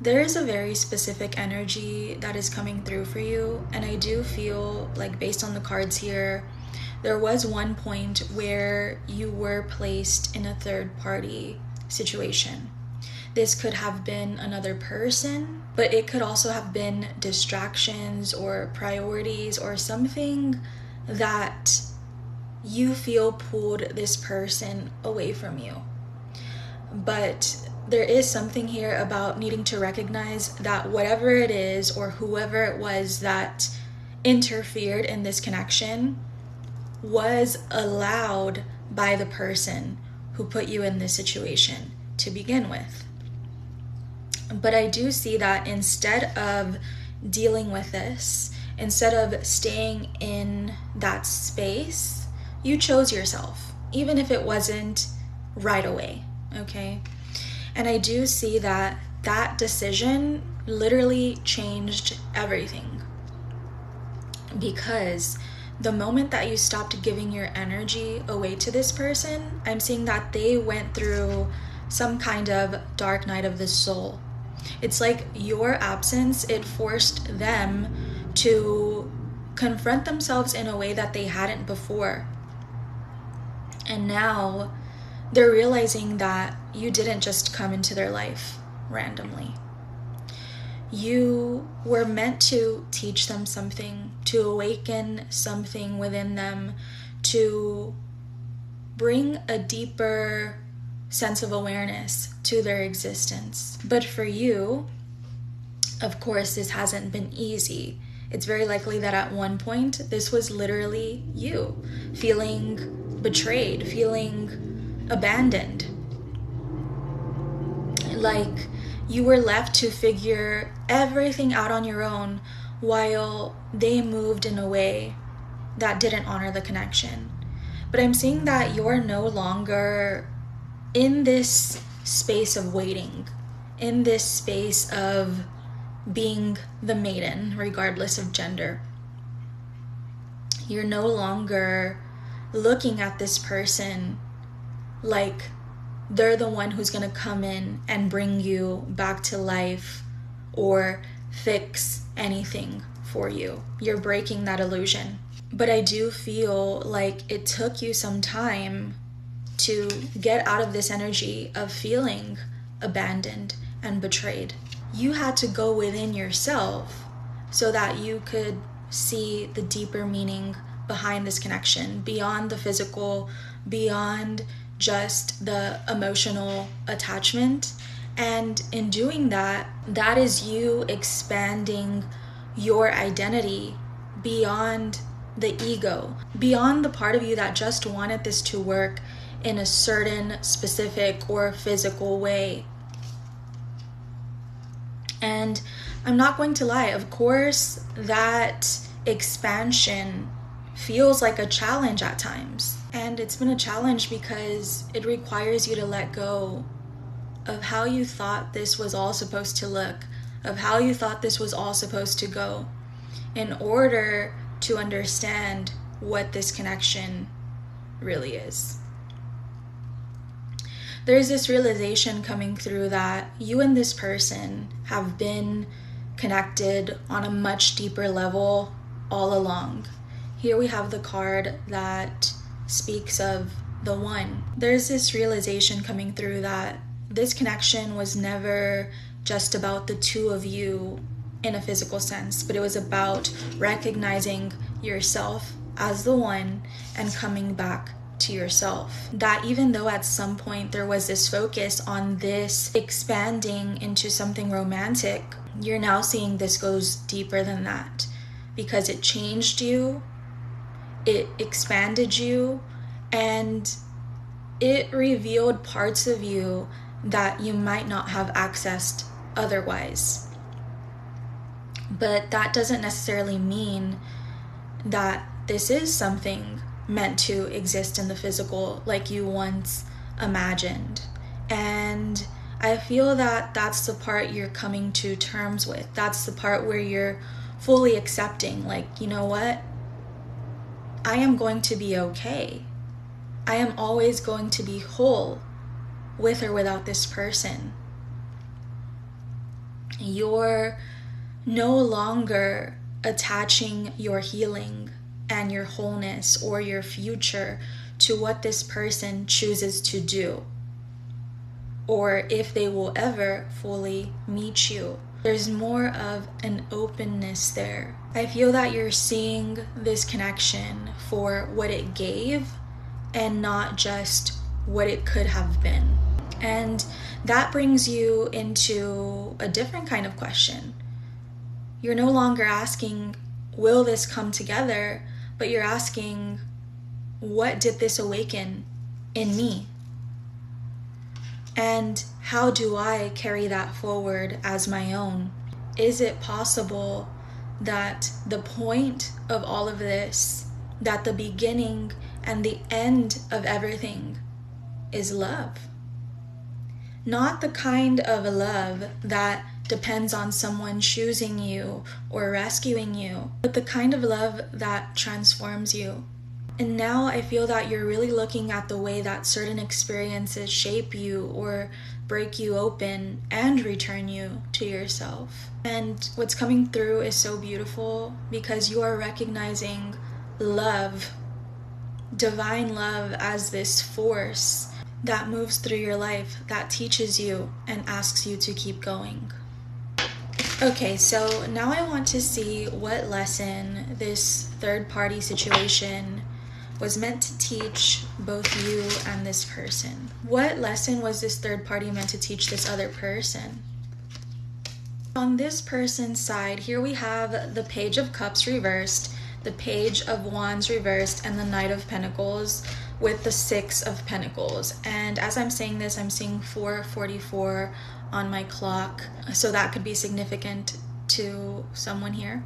there is a very specific energy that is coming through for you, and I do feel like, based on the cards here, there was one point where you were placed in a third party situation. This could have been another person, but it could also have been distractions or priorities or something that you feel pulled this person away from you. But there is something here about needing to recognize that whatever it is or whoever it was that interfered in this connection was allowed by the person who put you in this situation to begin with. But I do see that instead of dealing with this, instead of staying in that space, you chose yourself, even if it wasn't right away, okay? And I do see that that decision literally changed everything, because the moment that you stopped giving your energy away to this person, I'm seeing that they went through some kind of dark night of the soul. It's like your absence, it forced them to confront themselves in a way that they hadn't before. And now they're realizing that you didn't just come into their life randomly. You were meant to teach them something, to awaken something within them, to bring a deeper sense of awareness to their existence. But for you, of course, this hasn't been easy. It's very likely that at one point, this was literally you feeling betrayed, feeling abandoned. Like you were left to figure everything out on your own while they moved in a way that didn't honor the connection. But I'm seeing that you're no longer in this space of waiting, in this space of being the maiden, regardless of gender. You're no longer looking at this person like they're the one who's going to come in and bring you back to life or fix anything for you. You're breaking that illusion. But I do feel like it took you some time to get out of this energy of feeling abandoned and betrayed. You had to go within yourself so that you could see the deeper meaning behind this connection, beyond the physical, beyond just the emotional attachment. And in doing that, that is you expanding your identity beyond the ego, beyond the part of you that just wanted this to work in a certain specific or physical way. And I'm not going to lie, of course, that expansion feels like a challenge at times. And it's been a challenge because it requires you to let go of how you thought this was all supposed to look, of how you thought this was all supposed to go, in order to understand what this connection really is. There's this realization coming through that you and this person have been connected on a much deeper level all along. Here we have the card that speaks of the one. There's this realization coming through that this connection was never just about the two of you in a physical sense, but it was about recognizing yourself as the one and coming back to yourself. That even though at some point there was this focus on this expanding into something romantic, you're now seeing this goes deeper than that, because it changed you, it expanded you, and it revealed parts of you that you might not have accessed otherwise. But that doesn't necessarily mean that this is something meant to exist in the physical like you once imagined. And I feel that that's the part you're coming to terms with. That's the part where you're fully accepting, like, you know what? I am going to be okay. I am always going to be whole with or without this person. You're no longer attaching your healing and your wholeness or your future to what this person chooses to do, or if they will ever fully meet you. There's more of an openness there. I feel that you're seeing this connection for what it gave and not just what it could have been. And that brings you into a different kind of question. You're no longer asking, will this come together? But you're asking, what did this awaken in me? And how do I carry that forward as my own? Is it possible that the point of all of this, that the beginning and the end of everything is love? Not the kind of love that depends on someone choosing you or rescuing you, but the kind of love that transforms you. And now I feel that you're really looking at the way that certain experiences shape you or break you open and return you to yourself. And what's coming through is so beautiful because you are recognizing love, divine love, as this force that moves through your life, that teaches you and asks you to keep going. Okay, so now I want to see what lesson this third-party situation was meant to teach both you and this person. What lesson was this third party meant to teach this other person? On this person's side, here we have the Page of Cups reversed, the Page of Wands reversed, and the Knight of Pentacles with the Six of Pentacles. And as I'm saying this, I'm seeing 4:44 on my clock, so that could be significant to someone here.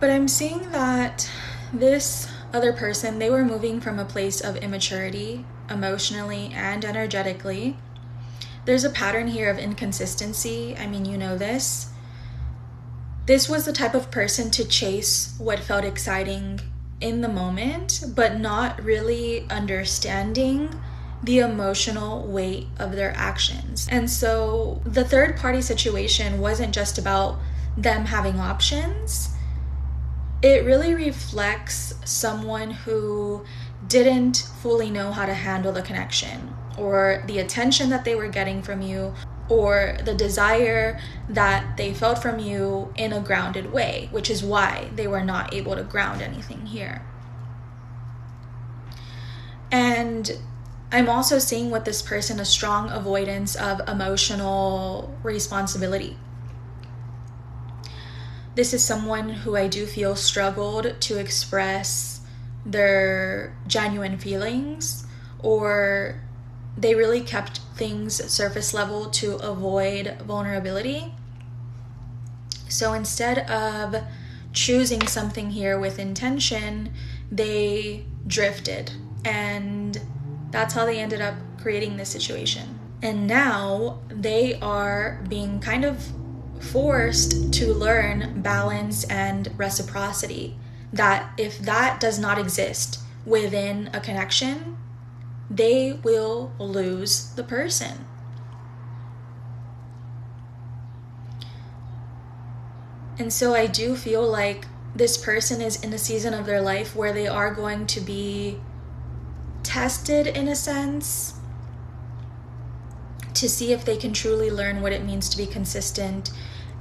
But I'm seeing that this other person, they were moving from a place of immaturity, emotionally and energetically. There's a pattern here of inconsistency. I mean, you know this. This was the type of person to chase what felt exciting in the moment, but not really understanding the emotional weight of their actions. And so the third party situation wasn't just about them having options. It really reflects someone who didn't fully know how to handle the connection or the attention that they were getting from you or the desire that they felt from you in a grounded way, which is why they were not able to ground anything here. And I'm also seeing with this person a strong avoidance of emotional responsibility. This is someone who I do feel struggled to express their genuine feelings, or they really kept things surface level to avoid vulnerability. So instead of choosing something here with intention, they drifted, and that's how they ended up creating this situation. And now they are being kind of forced to learn balance and reciprocity, that if that does not exist within a connection, they will lose the person. And so I do feel like this person is in a season of their life where they are going to be tested in a sense to see if they can truly learn what it means to be consistent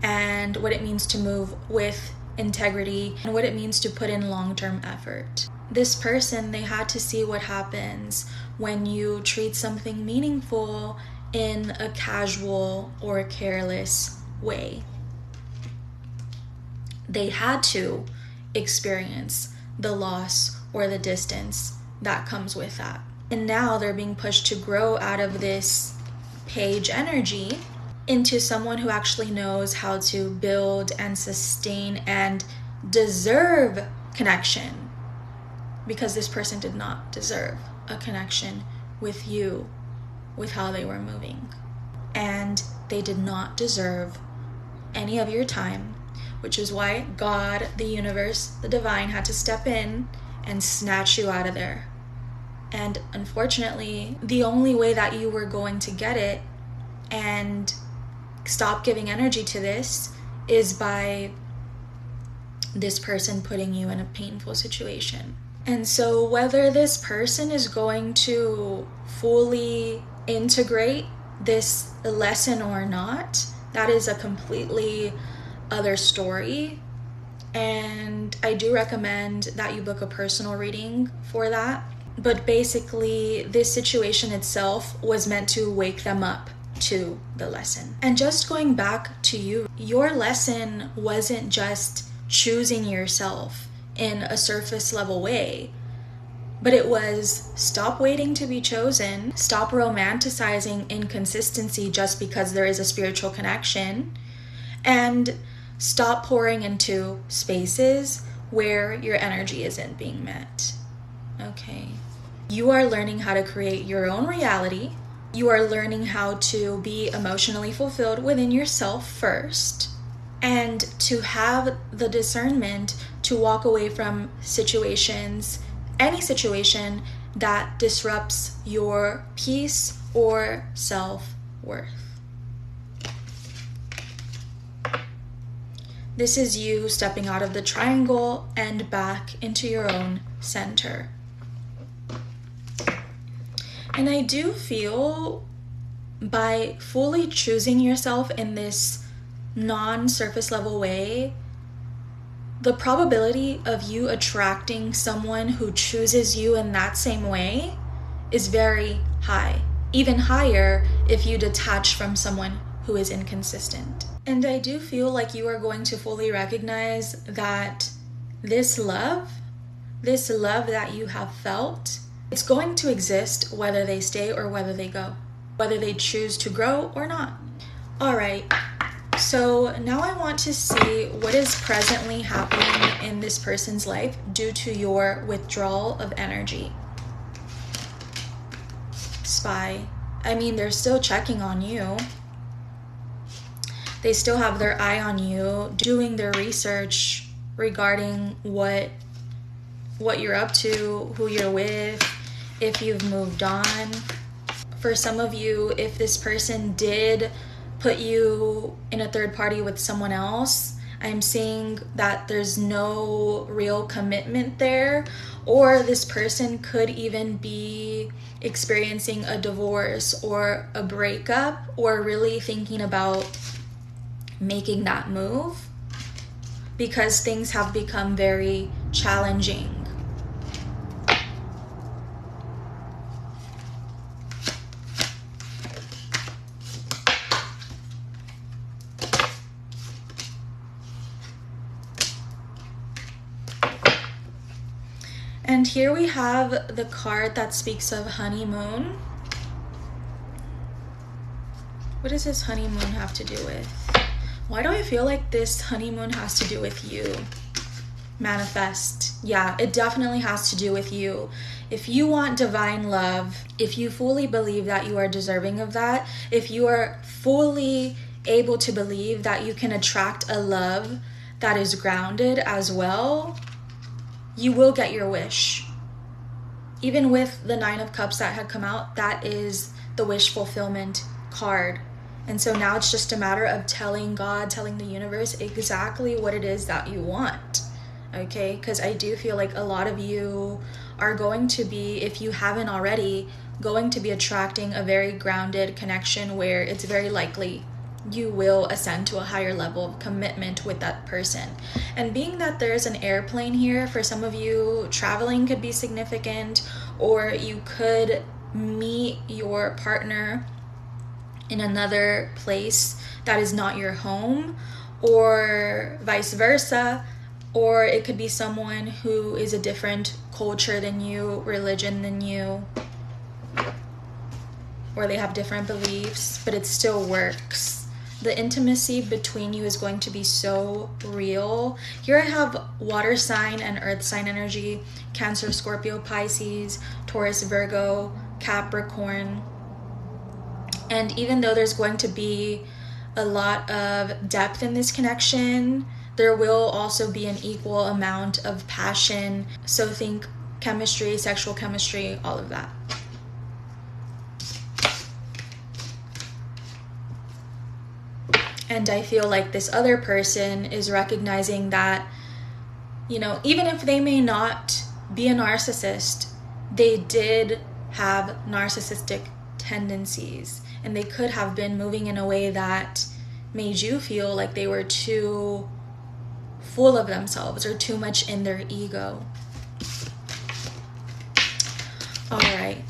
and what it means to move with integrity and what it means to put in long-term effort. This person, they had to see what happens when you treat something meaningful in a casual or careless way. They had to experience the loss or the distance that comes with that. And now they're being pushed to grow out of this page energy into someone who actually knows how to build and sustain and deserve connection, because this person did not deserve a connection with you, with how they were moving. And they did not deserve any of your time, which is why God, the universe, the divine had to step in and snatch you out of there. And unfortunately, the only way that you were going to get it and stop giving energy to this is by this person putting you in a painful situation. And so whether this person is going to fully integrate this lesson or not, that is a completely other story. And I do recommend that you book a personal reading for that. But basically, this situation itself was meant to wake them up to the lesson. And just going back to you, your lesson wasn't just choosing yourself in a surface level way, but it was stop waiting to be chosen, stop romanticizing inconsistency just because there is a spiritual connection, and stop pouring into spaces where your energy isn't being met. Okay. You are learning how to create your own reality. You are learning how to be emotionally fulfilled within yourself first, and to have the discernment to walk away from situations, any situation that disrupts your peace or self-worth. This is you stepping out of the triangle and back into your own center. And I do feel by fully choosing yourself in this non-surface level way, the probability of you attracting someone who chooses you in that same way is very high. Even higher if you detach from someone who is inconsistent. And I do feel like you are going to fully recognize that this love that you have felt, it's going to exist whether they stay or whether they go, whether they choose to grow or not. All right, so now I want to see what is presently happening in this person's life due to your withdrawal of energy. Spy. I mean, they're still checking on you. They still have their eye on you, doing their research regarding what you're up to, who you're with, if you've moved on. For some of you, if this person did put you in a third party with someone else, I'm seeing that there's no real commitment there, or this person could even be experiencing a divorce or a breakup, or really thinking about making that move because things have become very challenging. And here we have the card that speaks of honeymoon. What does this honeymoon have to do with? Why do I feel like this honeymoon has to do with you? Manifest. Yeah, it definitely has to do with you. If you want divine love, if you fully believe that you are deserving of that, if you are fully able to believe that you can attract a love that is grounded as well, you will get your wish. Even with the 9 of Cups that had come out, that is the wish fulfillment card. And so now it's just a matter of telling God, telling the universe exactly what it is that you want, okay? Because I do feel like a lot of you are going to be, if you haven't already, going to be attracting a very grounded connection where it's very likely you will ascend to a higher level of commitment with that person. And being that there's an airplane here, for some of you, traveling could be significant, or you could meet your partner in another place that is not your home, or vice versa, or it could be someone who is a different culture than you, religion than you, or they have different beliefs, but it still works. The intimacy between you is going to be so real. Here I have water sign and earth sign energy, Cancer, Scorpio, Pisces, Taurus, Virgo, Capricorn. And even though there's going to be a lot of depth in this connection, there will also be an equal amount of passion. So think chemistry, sexual chemistry, all of that. And I feel like this other person is recognizing that, you know, even if they may not be a narcissist, they did have narcissistic tendencies, and they could have been moving in a way that made you feel like they were too full of themselves or too much in their ego. All right.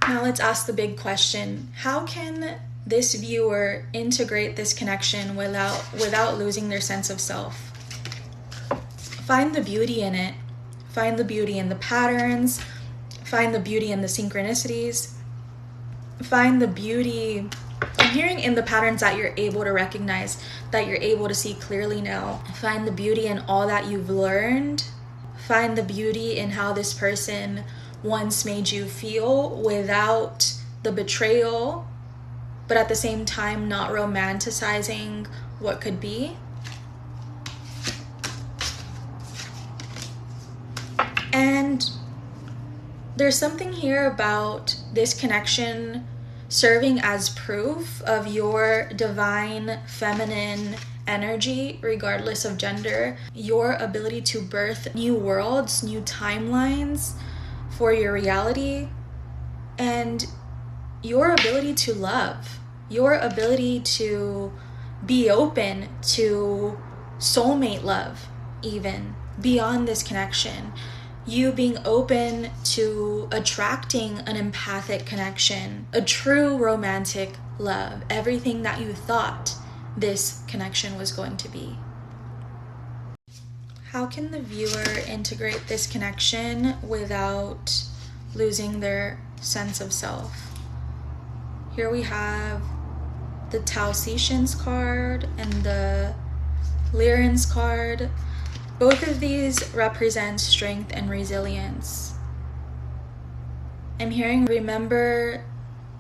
Now let's ask the big question. How can this viewer integrate this connection without losing their sense of self? Find the beauty in it. Find the beauty in the patterns. Find the beauty in the synchronicities. Find the beauty, I'm hearing, in the patterns that you're able to recognize, that you're able to see clearly now. Find the beauty in all that you've learned. Find the beauty in how this person once made you feel without the betrayal, but at the same time not romanticizing what could be. And there's something here about this connection serving as proof of your divine feminine energy, regardless of gender, your ability to birth new worlds, new timelines for your reality, and your ability to love, your ability to be open to soulmate love, even beyond this connection. You being open to attracting an empathic connection, a true romantic love, everything that you thought this connection was going to be. How can the viewer integrate this connection without losing their sense of self? Here we have the Tausetians card and the Lyran's card. Both of these represent strength and resilience. I'm hearing, remember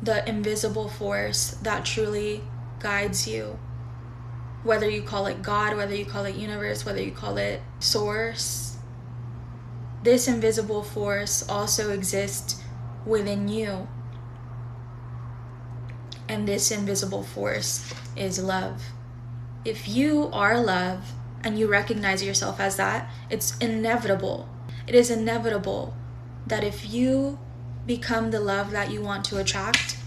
the invisible force that truly guides you. Whether you call it God, whether you call it universe, whether you call it source, this invisible force also exists within you. And this invisible force is love. If you are love and you recognize yourself as that, it's inevitable. It is inevitable that if you become the love that you want to attract,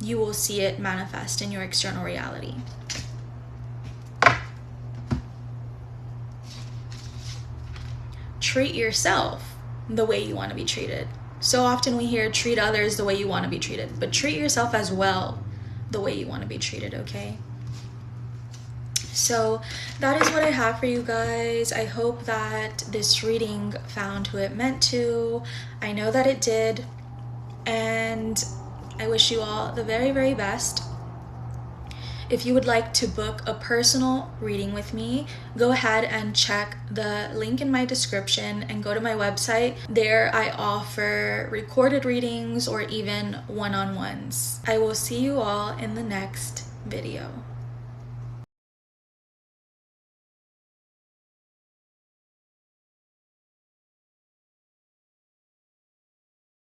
you will see it manifest in your external reality. Treat yourself the way you want to be treated. So often we hear treat others the way you want to be treated, but treat yourself as well the way you want to be treated, okay? So that is what I have for you guys. I hope that this reading found who it meant to. I know that it did. And I wish you all the very, very best. If you would like to book a personal reading with me, go ahead and check the link in my description and go to my website. There I offer recorded readings or even one-on-ones. I will see you all in the next video.